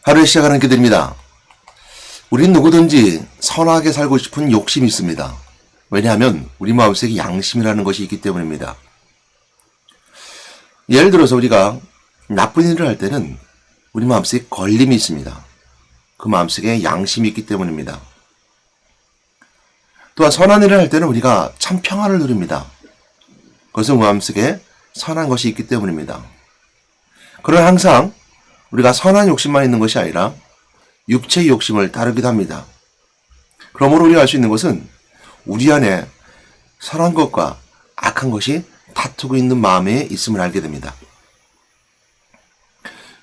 하루를 시작하는 기도입니다. 우린 누구든지 선하게 살고 싶은 욕심이 있습니다. 왜냐하면 우리 마음속에 양심이라는 것이 있기 때문입니다. 예를 들어서 우리가 나쁜 일을 할 때는 우리 마음속에 걸림이 있습니다. 그 마음속에 양심이 있기 때문입니다. 또한 선한 일을 할 때는 우리가 참 평안을 누립니다. 그것은 마음속에 선한 것이 있기 때문입니다. 그러나 항상 우리가 선한 욕심만 있는 것이 아니라 육체의 욕심을 따르기도 합니다. 그러므로 우리가 알 수 있는 것은 우리 안에 선한 것과 악한 것이 다투고 있는 마음에 있음을 알게 됩니다.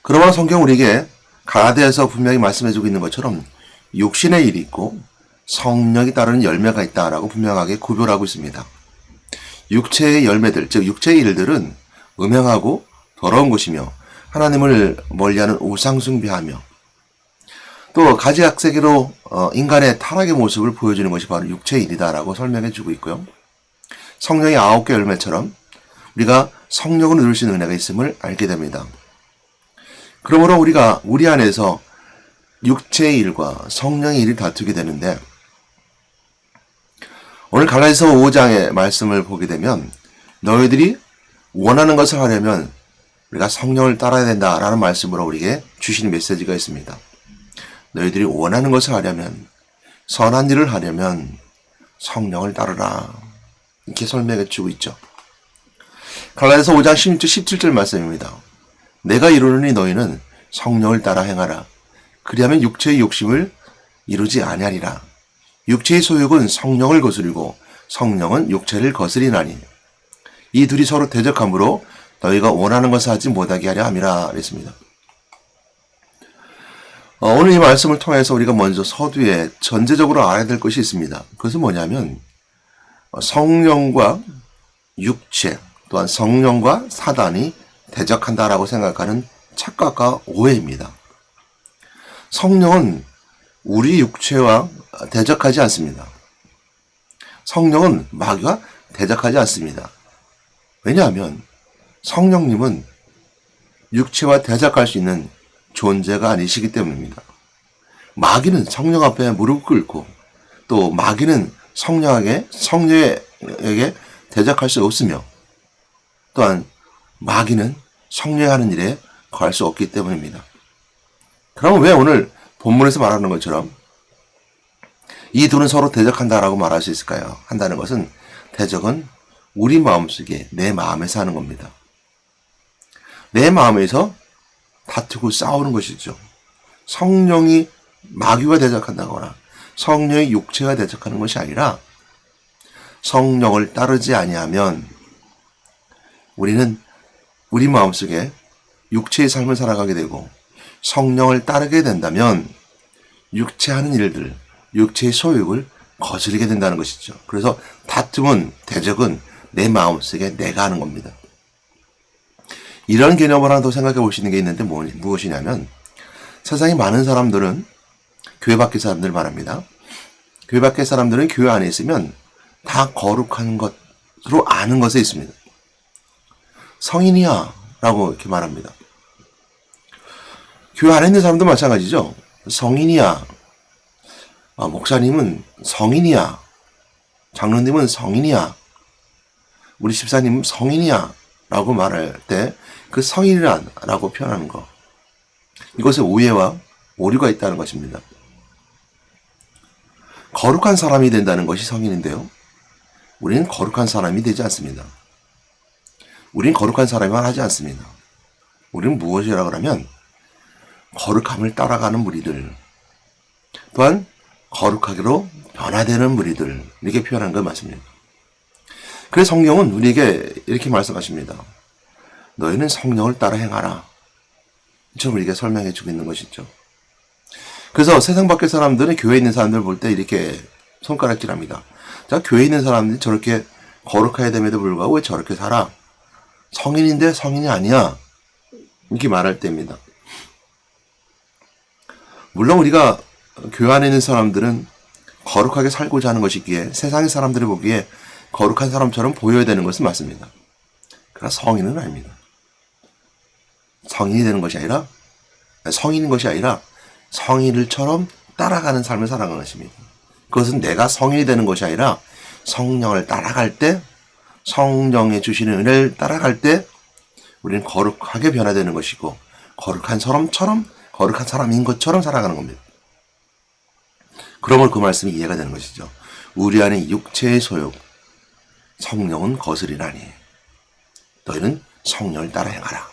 그러므로 성경 우리에게 갈라디아서 분명히 말씀해주고 있는 것처럼 육신의 일이 있고 성령이 따르는 열매가 있다라고 분명하게 구별하고 있습니다. 육체의 열매들, 즉 육체의 일들은 음행하고 더러운 것이며 하나님을 멀리하는 우상숭배하며 또 가지각색으로 인간의 타락의 모습을 보여주는 것이 바로 육체의 일이다라고 설명해주고 있고요. 성령의 9개 열매처럼 우리가 성령을 누릴 수 있는 은혜가 있음을 알게 됩니다. 그러므로 우리가 우리 안에서 육체의 일과 성령의 일이 다투게 되는데, 오늘 갈라디아서 5장의 말씀을 보게 되면 너희들이 원하는 것을 하려면 우리가 성령을 따라야 된다라는 말씀으로 우리에게 주시는 메시지가 있습니다. 너희들이 원하는 것을 하려면, 선한 일을 하려면 성령을 따르라, 이렇게 설명해 주고 있죠. 갈라디아서 5장 16절 17절 말씀입니다. 내가 이루노니 너희는 성령을 따라 행하라. 그리하면 육체의 욕심을 이루지 아니하리라. 육체의 소욕은 성령을 거스리고 성령은 육체를 거스리나니 이 둘이 서로 대적함으로 너희가 원하는 것을 하지 못하게 하려 함이라 그랬습니다. 오늘 이 말씀을 통해서 우리가 먼저 서두에 전제적으로 알아야 될 것이 있습니다. 그것은 뭐냐면 성령과 육체 또한 성령과 사단이 대적한다라고 생각하는 착각과 오해입니다. 성령은 우리 육체와 대적하지 않습니다. 성령은 마귀와 대적하지 않습니다. 왜냐하면 성령님은 육체와 대적할 수 있는 존재가 아니시기 때문입니다. 마귀는 성령 앞에 무릎 꿇고 또 마귀는 성령에게 대적할 수 없으며 또한 마귀는 성령이 하는 일에 거할 수 없기 때문입니다. 그럼 왜 오늘 본문에서 말하는 것처럼 이 둘은 서로 대적한다라고 말할 수 있을까요? 한다는 것은 대적은 우리 마음속에 내 마음에서 하는 겁니다. 내 마음에서 다투고 싸우는 것이죠. 성령이 마귀와 대적한다거나 성령의 육체가 대적하는 것이 아니라 성령을 따르지 아니하면 우리는 우리 마음속에 육체의 삶을 살아가게 되고, 성령을 따르게 된다면 육체하는 일들, 육체의 소욕을 거스르게 된다는 것이죠. 그래서 다툼은, 대적은 내 마음속에 내가 하는 겁니다. 이런 개념을 하나 더 생각해 볼 수 있는 게 있는데 무엇이냐면, 세상에 많은 사람들은, 교회 밖의 사람들 말합니다. 교회 밖의 사람들은 교회 안에 있으면 다 거룩한 것으로 아는 것에 있습니다. 성인이야 라고 이렇게 말합니다. 교회 안에 있는 사람도 마찬가지죠. 성인이야. 목사님은 성인이야. 장로님은 성인이야. 우리 집사님은 성인이야 라고 말할 때 그 성인이란 라고 표현하는 것, 이것에 오해와 오류가 있다는 것입니다. 거룩한 사람이 된다는 것이 성인인데요, 우리는 거룩한 사람이 되지 않습니다. 우리는 거룩한 사람이만 하지 않습니다. 우리는 무엇이라고 하면 거룩함을 따라가는 무리들, 또한 거룩하기로 변화되는 무리들, 이렇게 표현한 건 맞습니다. 그래서 성경은 우리에게 이렇게 말씀하십니다. 너희는 성령을 따라 행하라. 좀 우리에게 설명해 주고 있는 것이죠. 그래서 세상 밖의 사람들은 교회에 있는 사람들 볼 때 이렇게 손가락질합니다. 자, 교회에 있는 사람들이 저렇게 거룩해야 됨에도 불구하고 왜 저렇게 살아? 성인인데 성인이 아니야. 이렇게 말할 때입니다. 물론 우리가 교회 안에 있는 사람들은 거룩하게 살고자 하는 것이기에 세상의 사람들이 보기에 거룩한 사람처럼 보여야 되는 것은 맞습니다. 그러나 성인은 아닙니다. 성인이 되는 것이 아니라, 성인인 것이 아니라 성인들처럼 따라가는 삶을 살아가는 것입니다. 그것은 내가 성인이 되는 것이 아니라 성령을 따라갈 때, 성령의 주시는 은혜를 따라갈 때 우리는 거룩하게 변화되는 것이고 거룩한 사람인 것처럼 살아가는 겁니다. 그러면 그 말씀이 이해가 되는 것이죠. 우리 안에 육체의 소욕, 성령은 거스리나니 너희는 성령을 따라 행하라.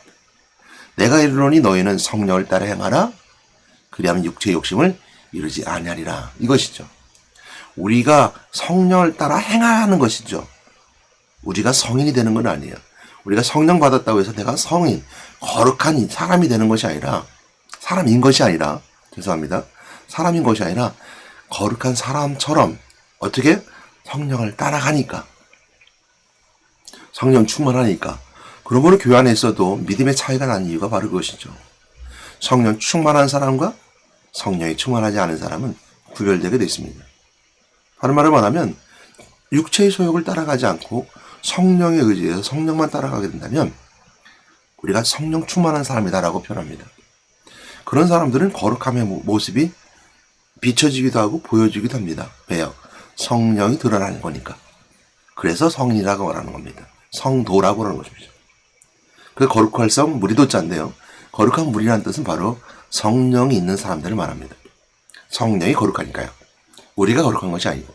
내가 이르노니 너희는 성령을 따라 행하라. 그리하면 육체의 욕심을 이루지 아니하리라. 이것이죠. 우리가 성령을 따라 행하는 것이죠. 우리가 성인이 되는 건 아니에요. 우리가 성령 받았다고 해서 내가 성인, 거룩한 사람이 되는 것이 아니라, 사람인 것이 아니라, 죄송합니다. 사람인 것이 아니라 거룩한 사람처럼 어떻게 성령을 따라가니까, 성령 충만하니까. 그러므로 교회 안에 있어도 믿음의 차이가 나는 이유가 바로 그것이죠. 성령 충만한 사람과 성령이 충만하지 않은 사람은 구별되게 되어 있습니다. 다른 말을 말하면 육체의 소욕을 따라가지 않고 성령에 의지해서 성령만 따라가게 된다면 우리가 성령 충만한 사람이다라고 표현합니다. 그런 사람들은 거룩함의 모습이 비춰지기도 하고 보여지기도 합니다. 왜요? 성령이 드러나는 거니까. 그래서 성이라고 말하는 겁니다. 성도라고 하는 것입니다. 그 거룩할 성, 물이 돋자인데요. 거룩한 물이라는 뜻은 바로 성령이 있는 사람들을 말합니다. 성령이 거룩하니까요. 우리가 거룩한 것이 아니고.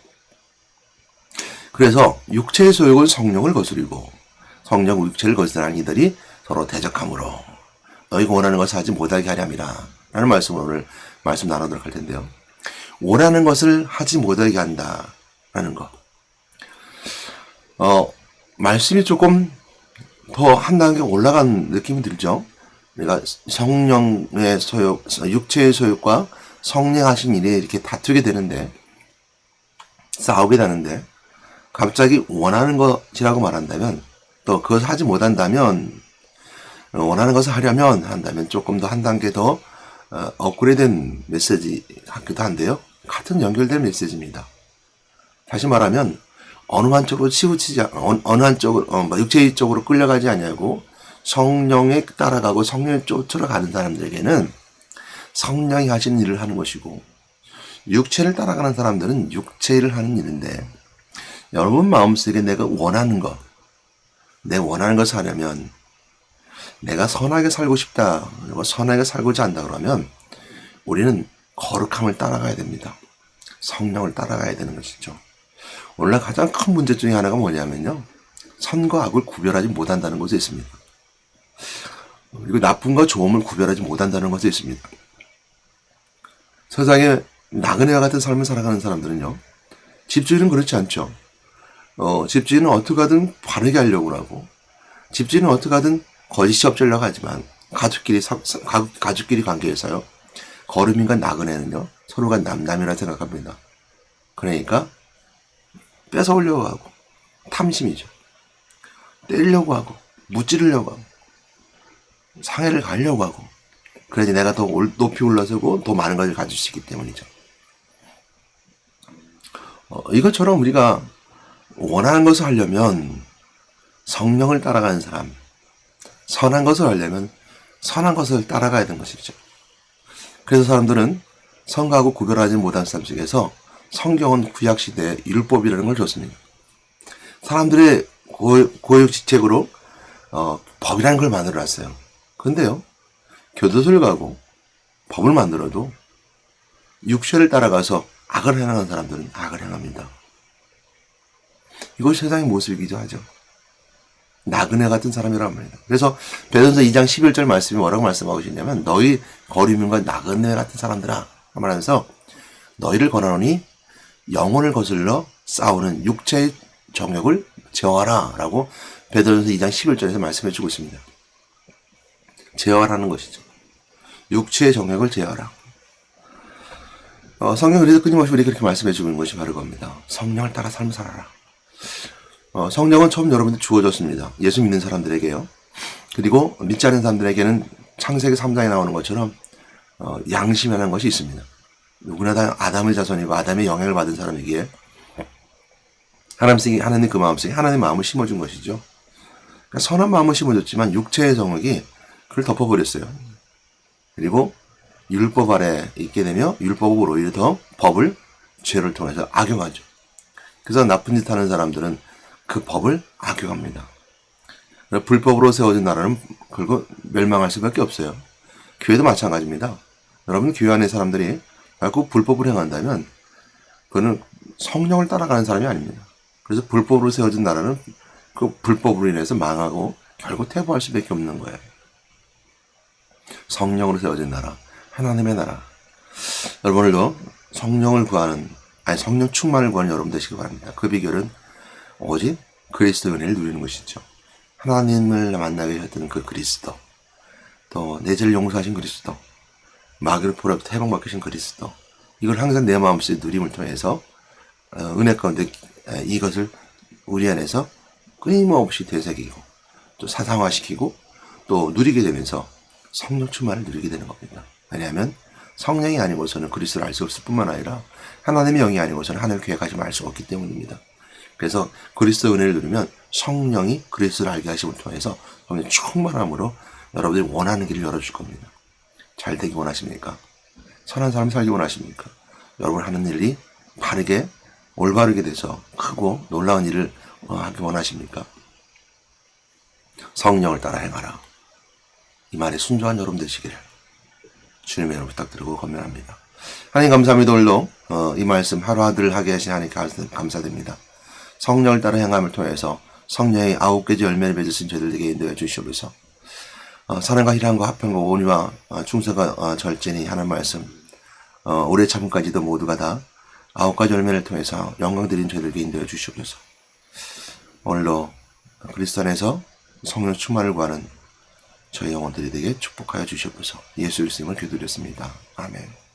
그래서 육체의 소욕은 성령을 거스리고 성령 육체를 거스르는 이들이 서로 대적함으로 너희가 원하는 것을 하지 못하게 하렴이라 라는 말씀을 오늘 말씀 나누도록 할 텐데요. 원하는 것을 하지 못하게 한다라는 것. 말씀이 조금 더 한 단계 올라간 느낌이 들죠. 그러니까 성령의 소욕, 육체의 소욕과 성령 하신 일에 이렇게 다투게 되는데, 싸우게 되는데, 갑자기 원하는 것이라고 말한다면, 또 그것을 하지 못한다면, 원하는 것을 하려면 한다면 조금 더 한 단계 더 업그레이드된 메시지 같기도 한데요. 같은 연결된 메시지입니다. 다시 말하면 어느 한쪽으로 치우치지, 어느 한쪽으로, 육체의 쪽으로 끌려가지 않냐고 성령에 따라가고 성령에 쫓아가는 사람들에게는 성령이 하시는 일을 하는 것이고, 육체를 따라가는 사람들은 육체를 하는 일인데, 여러분 마음속에 내가 원하는 것, 내 원하는 것을 하려면 내가 선하게 살고 싶다, 그리고 선하게 살고자 한다 그러면 우리는 거룩함을 따라가야 됩니다. 성령을 따라가야 되는 것이죠. 오늘날 가장 큰 문제 중에 하나가 뭐냐면요, 선과 악을 구별하지 못한다는 것에 있습니다. 그리고 나쁨과 좋음을 구별하지 못한다는 것에 있습니다. 세상에 나그네와 같은 삶을 살아가는 사람들은요, 집주인은 그렇지 않죠. 집주인은 어떻게 하든 바르게 하려고 하고, 집주인은 어떻게 하든 거짓이 없으려고 하지만, 가족끼리 관계에서요, 거름인과 나그네는요, 서로가 남이라 생각합니다. 그러니까 뺏어오려고 하고, 탐심이죠. 때리려고 하고, 무찌르려고 하고, 상해를 가려고 하고, 그래야지 내가 더 높이 올라서고 더 많은 것을 가질 수 있기 때문이죠. 이것처럼 우리가 원하는 것을 하려면 성령을 따라가는 사람, 선한 것을 하려면 선한 것을 따라가야 되는 것이죠. 그래서 사람들은 선과하고 구별하지 못한 삶 속에서 성경은 구약시대에 율법이라는 걸 줬습니다. 사람들의 고육지책으로 법이라는 걸 만들어놨어요. 그런데요, 교도소를 가고 법을 만들어도 육체를 따라가서 악을 행하는 사람들은 악을 행합니다. 이것이 세상의 모습이기도 하죠. 나그네 같은 사람이란 말이다. 그래서 베드로전서 2장 11절 말씀이 뭐라고 말씀하고 있냐면, 너희 거류민과 나그네 같은 사람들아 말하면서 너희를 권하노니 영혼을 거슬러 싸우는 육체의 정욕을 제어하라 라고 베드로전서 2장 11절에서 말씀해 주고 있습니다. 제어하라는 것이죠. 육체의 정욕을 제어하라. 성경은 그래서 끊임없이 우리에게 그렇게 말씀해 주는 것이 바로 겁니다. 성령을 따라 삶을 살아라. 성령은 처음 여러분들 주어졌습니다. 예수 믿는 사람들에게요. 그리고 믿지 않는 사람들에게는 창세기 3장에 나오는 것처럼 양심이라는 것이 있습니다. 누구나 다 아담의 자손이고 아담의 영향을 받은 사람에게 하나님 그 마음속에 하나님의 마음을 심어준 것이죠. 그러니까 선한 마음을 심어줬지만 육체의 정욕이 그를 덮어버렸어요. 그리고 율법 아래 있게 되며 율법으로 오히려 더 법을 죄를 통해서 악용하죠. 그래서 나쁜 짓 하는 사람들은 그 법을 악용합니다. 불법으로 세워진 나라는 결국 멸망할 수밖에 없어요. 교회도 마찬가지입니다. 여러분 교회 안의 사람들이 결국 불법을 행한다면 그거는 성령을 따라가는 사람이 아닙니다. 그래서 불법으로 세워진 나라는 그 불법으로 인해서 망하고 결국 퇴보할 수밖에 없는 거예요. 성령으로 세워진 나라, 하나님의 나라. 여러분 오늘도 성령을 구하는, 성령 충만을 구하는 여러분 되시기 바랍니다. 그 비결은 오직 그리스도의 은혜를 누리는 것이죠. 하나님을 만나게 하셨던 그 그리스도, 또 내 죄를 용서하신 그리스도, 마귀를 포로부터 해방받으신 그리스도, 이걸 항상 내 마음속에 누림을 통해서 은혜 가운데 이것을 우리 안에서 끊임없이 되새기고 또 사상화시키고 또 누리게 되면서 성령 충만을 누리게 되는 겁니다. 왜냐하면 성령이 아니고서는 그리스도를 알 수 없을 뿐만 아니라 하나님의 영이 아니고서는 하나님을 계획하지 알 수 없기 때문입니다. 그래서 그리스도의 은혜를 누리면 성령이 그리스도를 알게 하심을 통해서 성령 충만함으로 여러분들이 원하는 길을 열어줄 겁니다. 잘 되기 원하십니까? 선한 삶 살기 원하십니까? 여러분 하는 일이 바르게 올바르게 돼서 크고 놀라운 일을 하기 원하십니까? 성령을 따라 행하라. 이 말에 순종한 여러분 되시기를 주님의 이름으로 부탁드리고 건면합니다. 하나님 감사합니다. 오늘도 이 말씀 하루하루를 하게 하신 하나님께 감사드립니다. 성령을 따라 행함을 통해서 성령의 9가지 열매를 맺으신 저희들에게 인도해 주시옵소서. 사랑과 희랑과 화평과 온유와 충성과 절제니 하는 말씀, 오래 참음까지도 모두가 다 9가지 열매를 통해서 영광 드린 저희들에게 인도해 주시옵소서. 오늘도 그리스도 안에서 성령 충만을 구하는 저희 영혼들이 되게 축복하여 주시옵소서. 예수 그리스도의 이름으로 기도드렸습니다. 아멘.